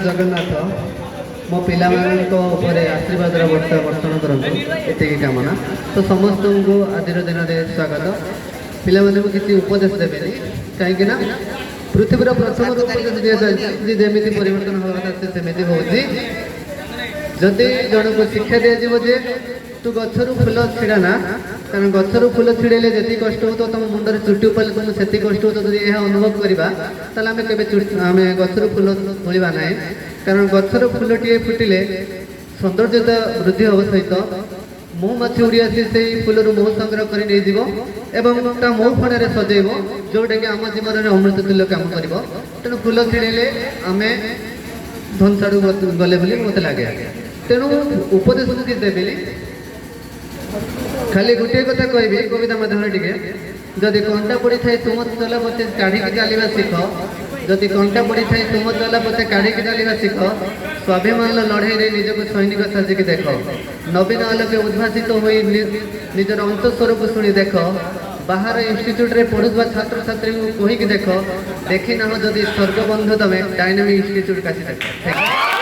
जगन्नाथ मो पिलारे आशीर्वाद वर्षा वर्षण करूँ ये कामना। तो समस्त को आज दिन में स्वागत। पिला किसी उपदेश देवे कहीं पृथ्वीर प्रथम उपदेश दि जाए जमी परिवर्तन हवा कथा सेमती हो जदि जन को शिक्षा दिज्व जे तू गचरू फुल छिड़ाना कारण गचरू फुल छिड़े जी कष्ट हो तुम मुंडे चुट्टी उपाले तुम से कष्ट हो यह अनुभव करवा आम के गचरू फुल खोलवा ना कारण गचर फुलटे फुटिले सौंदर्यता वृद्धि हम सहित महुमाछी उड़ी आसी से फुल मह संग्रह कर मो फण सजेब जोटा कि आम जीवन में अमृत तुल्य कम कर तेणु फुल छिड़े आम धन छाड़ू गले मत लगे। तेणु उपदेश मुझे देवी खाली गोटे कथा कहि कविता मध्यम टे जदि कंटा पड़ी थाए तुम चला पचे काढ़ी चलवा शिख जदि कंटा पड़ी थाए तुम चला पचे काढ़ी चलवा शिख स्वाभिमान लड़ाई निजक सैनिक साजिक देख नवीन आलोके उद्भासित हो निजर अंतस्वर को शुणी देख बाहर इन्स्टिट्यूट रे पढ़ुवा छात्र छात्री को कहीकि देख देखी ना जदि स्वर्ग बंधु तमें डायनामिक इन्स्टिट्यूट का देख।